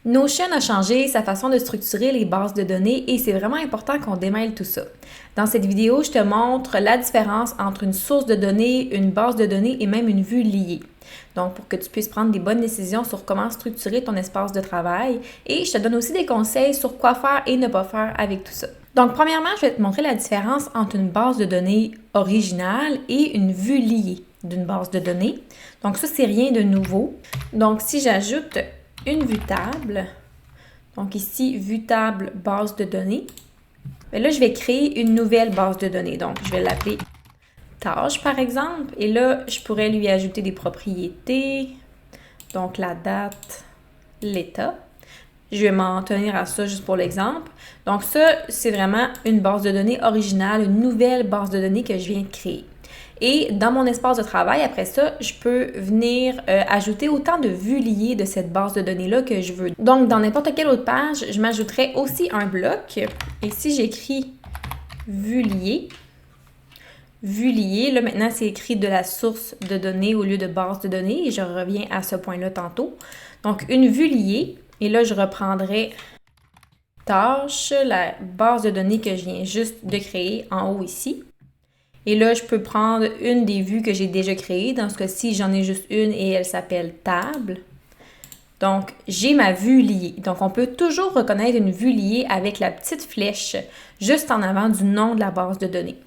Notion a changé sa façon de structurer les bases de données et c'est vraiment important qu'on démêle tout ça. Dans cette vidéo, je te montre la différence entre une source de données, une base de données et même une vue liée. Donc, pour que tu puisses prendre des bonnes décisions sur comment structurer ton espace de travail et je te donne aussi des conseils sur quoi faire et ne pas faire avec tout ça. Donc, premièrement, je vais te montrer la différence entre une base de données originale et une vue liée d'une base de données. Donc, ça, c'est rien de nouveau. Donc, si j'ajoute une vue table, donc ici, vue table, base de données, bien là, je vais créer une nouvelle base de données. Donc, je vais l'appeler tâche, par exemple, et là, je pourrais lui ajouter des propriétés, donc la date, l'état. Je vais m'en tenir à ça juste pour l'exemple. Donc ça, c'est vraiment une base de données originale, une nouvelle base de données que je viens de créer. Et dans mon espace de travail, après ça, je peux venir ajouter autant de vues liées de cette base de données-là que je veux. Donc, dans n'importe quelle autre page, je m'ajouterai aussi un bloc. Et si j'écris vue liée, là maintenant, c'est écrit de la source de données au lieu de base de données. Et je reviens à ce point-là tantôt. Donc, une vue liée. Et là, je reprendrai tâche, la base de données que je viens juste de créer en haut ici. Et là, je peux prendre une des vues que j'ai déjà créées. Dans ce cas-ci, j'en ai juste une et elle s'appelle table. Donc, j'ai ma vue liée. Donc, on peut toujours reconnaître une vue liée avec la petite flèche juste en avant du nom de la base de données.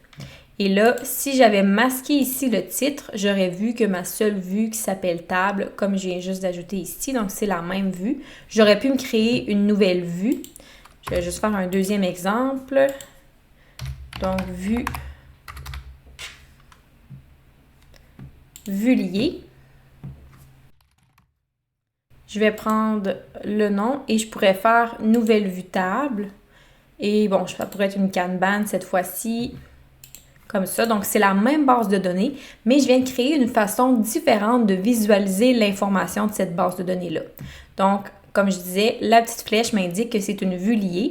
Et là, si j'avais masqué ici le titre, j'aurais vu que ma seule vue qui s'appelle table, comme je viens juste d'ajouter ici, donc c'est la même vue. J'aurais pu me créer une nouvelle vue. Je vais juste faire un deuxième exemple. Donc, vue liée. Je vais prendre le nom et je pourrais faire nouvelle vue table. Et bon, ça pourrait être une Kanban cette fois-ci. Comme ça, donc c'est la même base de données, mais je viens de créer une façon différente de visualiser l'information de cette base de données-là. Donc, comme je disais, la petite flèche m'indique que c'est une vue liée.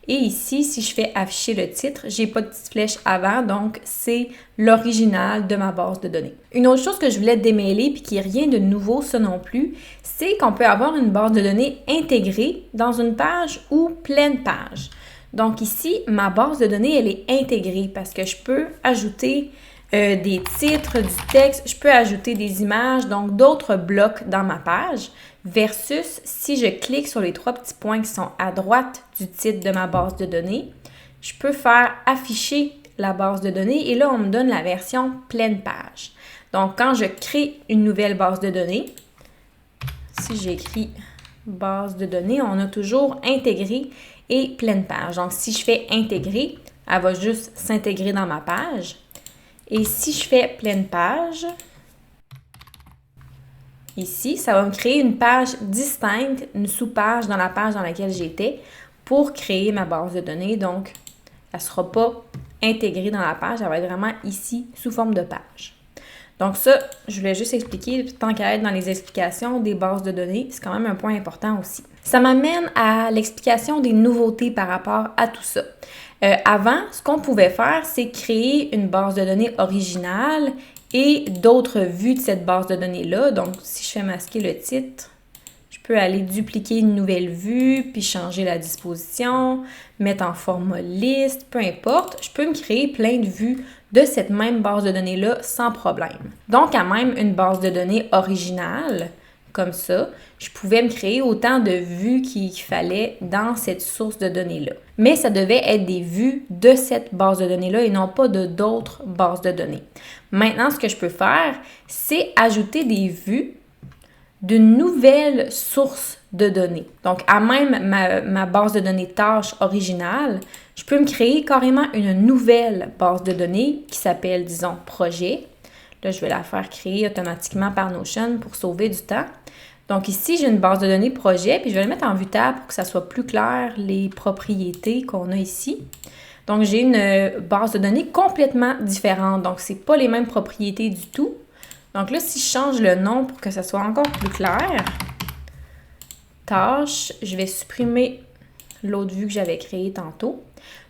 Et ici, si je fais afficher le titre, j'ai pas de petite flèche avant, donc c'est l'original de ma base de données. Une autre chose que je voulais démêler, puis qui n'est rien de nouveau ça non plus, c'est qu'on peut avoir une base de données intégrée dans une page ou pleine page. Donc ici, ma base de données, elle est intégrée parce que je peux ajouter des titres, du texte, je peux ajouter des images, donc d'autres blocs dans ma page, versus si je clique sur les trois petits points qui sont à droite du titre de ma base de données, je peux faire afficher la base de données et là, on me donne la version pleine page. Donc, quand je crée une nouvelle base de données, si j'écris base de données, on a toujours intégré et pleine page. Donc, si je fais intégrer, elle va juste s'intégrer dans ma page. Et si je fais pleine page, ici, ça va me créer une page distincte, une sous-page dans la page dans laquelle j'étais pour créer ma base de données. Donc, elle ne sera pas intégrée dans la page, elle va être vraiment ici sous forme de page. Donc ça, je voulais juste expliquer, tant qu'à être dans les explications des bases de données, c'est quand même un point important aussi. Ça m'amène à l'explication des nouveautés par rapport à tout ça. Avant, ce qu'on pouvait faire, c'est créer une base de données originale et d'autres vues de cette base de données-là. Donc, si je fais masquer le titre, je peux aller dupliquer une nouvelle vue, puis changer la disposition, mettre en format liste, peu importe. Je peux me créer plein de vues de cette même base de données-là sans problème. Donc, à même une base de données originale, comme ça, je pouvais me créer autant de vues qu'il fallait dans cette source de données-là. Mais ça devait être des vues de cette base de données-là et non pas de d'autres bases de données. Maintenant, ce que je peux faire, c'est ajouter des vues d'une nouvelle source de données. Donc, à même ma base de données tâche originale, je peux me créer carrément une nouvelle base de données qui s'appelle, disons, projet. Là, je vais la faire créer automatiquement par Notion pour sauver du temps. Donc ici, j'ai une base de données projet, puis je vais le mettre en vue table pour que ça soit plus clair les propriétés qu'on a ici. Donc, j'ai une base de données complètement différente. Donc, ce n'est pas les mêmes propriétés du tout. Donc là, si je change le nom pour que ça soit encore plus clair, tâche, je vais supprimer l'autre vue que j'avais créée tantôt.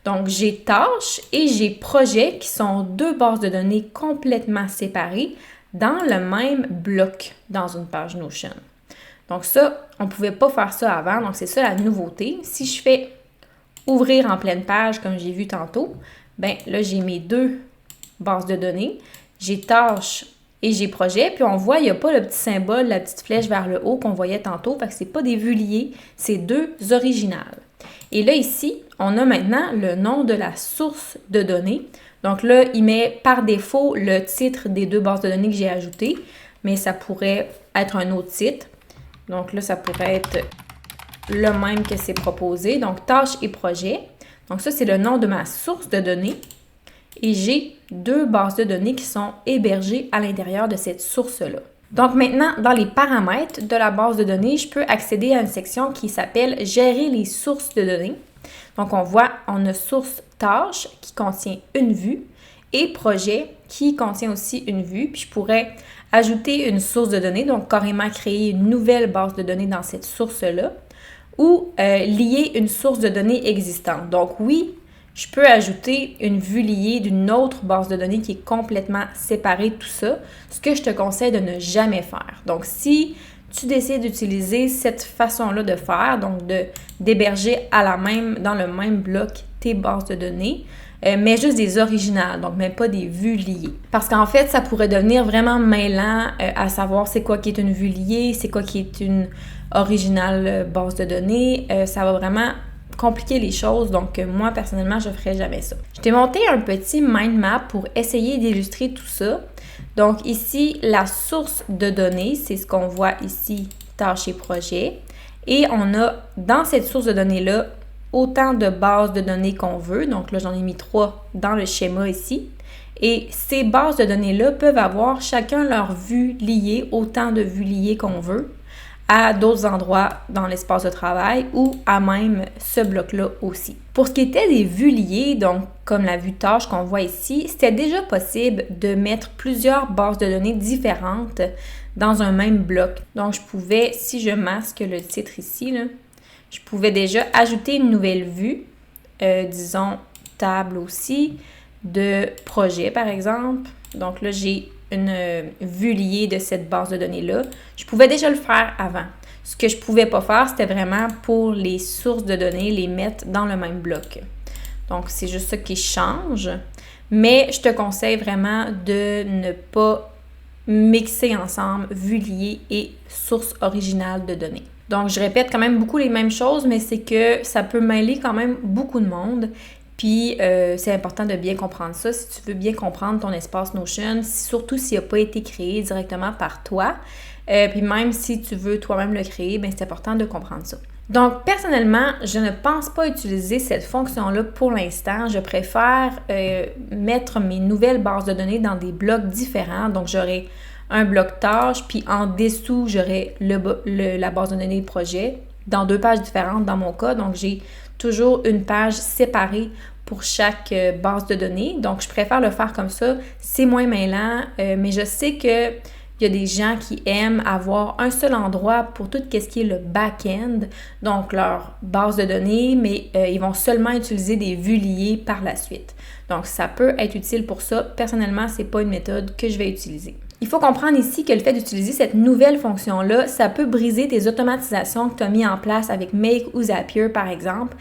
Donc, j'ai tâche et j'ai projet qui sont deux bases de données complètement séparées dans le même bloc dans une page Notion. Donc ça, on ne pouvait pas faire ça avant, donc c'est ça la nouveauté. Si je fais ouvrir en pleine page, comme j'ai vu tantôt, ben là, j'ai mes deux bases de données. J'ai tâches et j'ai projet. Puis on voit, il n'y a pas le petit symbole, la petite flèche vers le haut qu'on voyait tantôt. Fait que c'est pas des vues liées, c'est deux originales. Et là, ici, on a maintenant le nom de la source de données. Donc là, il met par défaut le titre des deux bases de données que j'ai ajoutées, mais ça pourrait être un autre titre. Donc là, ça pourrait être le même que c'est proposé. Donc, tâches et projets. Donc ça, c'est le nom de ma source de données. Et j'ai deux bases de données qui sont hébergées à l'intérieur de cette source-là. Donc maintenant, dans les paramètres de la base de données, je peux accéder à une section qui s'appelle « Gérer les sources de données ». Donc on voit, on a source tâche qui contient une vue et projet qui contient aussi une vue. Puis je pourrais ajouter une source de données, donc carrément créer une nouvelle base de données dans cette source-là ou lier une source de données existante. Donc oui, je peux ajouter une vue liée d'une autre base de données qui est complètement séparée de tout ça, ce que je te conseille de ne jamais faire. Donc, si tu décides d'utiliser cette façon-là de faire, donc d'héberger dans le même bloc tes bases de données, mais juste des originales, donc même pas des vues liées. Parce qu'en fait, ça pourrait devenir vraiment mêlant à savoir c'est quoi qui est une vue liée, c'est quoi qui est une originale base de données. Ça va vraiment compliquer les choses, donc moi, personnellement, je ne ferais jamais ça. Je t'ai monté un petit mind map pour essayer d'illustrer tout ça. Donc ici, la source de données, c'est ce qu'on voit ici, tâches et projets. Et on a, dans cette source de données-là, autant de bases de données qu'on veut. Donc là, j'en ai mis 3 dans le schéma ici. Et ces bases de données-là peuvent avoir chacun leur vue liée, autant de vues liées qu'on veut, à d'autres endroits dans l'espace de travail ou à même ce bloc-là aussi. Pour ce qui était des vues liées, donc comme la vue tâche qu'on voit ici, c'était déjà possible de mettre plusieurs bases de données différentes dans un même bloc. Donc je pouvais, si je masque le titre ici, là, je pouvais déjà ajouter une nouvelle vue, disons table aussi, de projet par exemple. Donc là, j'ai une vue liée de cette base de données-là. Je pouvais déjà le faire avant. Ce que je ne pouvais pas faire, c'était vraiment pour les sources de données, les mettre dans le même bloc. Donc, c'est juste ça qui change. Mais je te conseille vraiment de ne pas mixer ensemble vue liée et source originale de données. Donc, je répète quand même beaucoup les mêmes choses, mais c'est que ça peut mêler quand même beaucoup de monde. Puis, c'est important de bien comprendre ça si tu veux bien comprendre ton espace Notion, surtout s'il n'a pas été créé directement par toi. Puis même si tu veux toi-même le créer, bien, c'est important de comprendre ça. Donc, personnellement, je ne pense pas utiliser cette fonction-là pour l'instant. Je préfère mettre mes nouvelles bases de données dans des blocs différents. Donc, j'aurai un bloc tâche, puis en dessous, j'aurai la base de données projet dans 2 pages différentes dans mon cas. Donc, j'ai toujours une page séparée pour chaque base de données. Donc, je préfère le faire comme ça. C'est moins mêlant, mais je sais que il y a des gens qui aiment avoir un seul endroit pour tout ce qui est le back-end, donc leur base de données, mais ils vont seulement utiliser des vues liées par la suite. Donc, ça peut être utile pour ça. Personnellement, c'est pas une méthode que je vais utiliser. Il faut comprendre ici que le fait d'utiliser cette nouvelle fonction-là, ça peut briser tes automatisations que tu as mis en place avec Make ou Zapier, par exemple,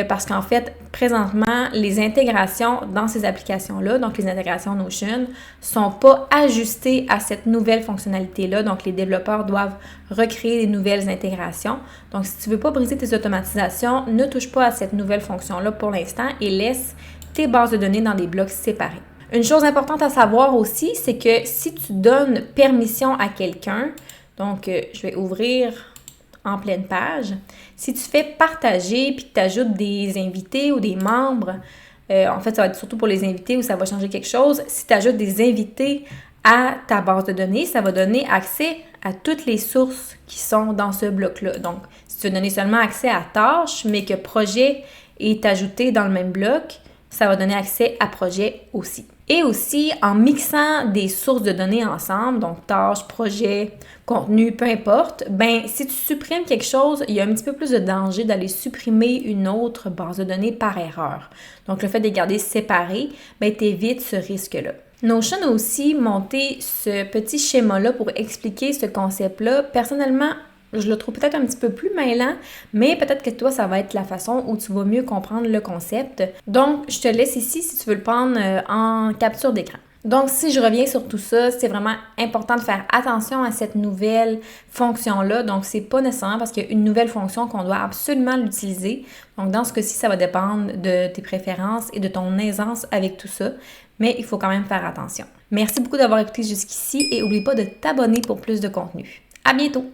parce qu'en fait, présentement, les intégrations dans ces applications-là, donc les intégrations Notion, sont pas ajustées à cette nouvelle fonctionnalité-là. Donc, les développeurs doivent recréer des nouvelles intégrations. Donc, si tu veux pas briser tes automatisations, ne touche pas à cette nouvelle fonction-là pour l'instant et laisse tes bases de données dans des blocs séparés. Une chose importante à savoir aussi, c'est que si tu donnes permission à quelqu'un, donc je vais ouvrir en pleine page, si tu fais partager puis que tu ajoutes des invités ou des membres, en fait ça va être surtout pour les invités où ça va changer quelque chose, si tu ajoutes des invités à ta base de données, ça va donner accès à toutes les sources qui sont dans ce bloc-là. Donc, si tu veux donner seulement accès à tâches, mais que projet est ajouté dans le même bloc, ça va donner accès à projet aussi. Et aussi, en mixant des sources de données ensemble, donc tâches, projets, contenu, peu importe, ben si tu supprimes quelque chose, il y a un petit peu plus de danger d'aller supprimer une autre base de données par erreur. Donc, le fait de les garder séparés, ben t'évites ce risque-là. Notion a aussi monté ce petit schéma-là pour expliquer ce concept-là. Personnellement, je le trouve peut-être un petit peu plus mêlant, mais peut-être que toi, ça va être la façon où tu vas mieux comprendre le concept. Donc, je te laisse ici si tu veux le prendre en capture d'écran. Donc, si je reviens sur tout ça, c'est vraiment important de faire attention à cette nouvelle fonction-là. Donc, c'est pas nécessairement parce qu'il y a une nouvelle fonction qu'on doit absolument l'utiliser. Donc, dans ce cas-ci, ça va dépendre de tes préférences et de ton aisance avec tout ça. Mais il faut quand même faire attention. Merci beaucoup d'avoir écouté jusqu'ici et n'oublie pas de t'abonner pour plus de contenu. À bientôt!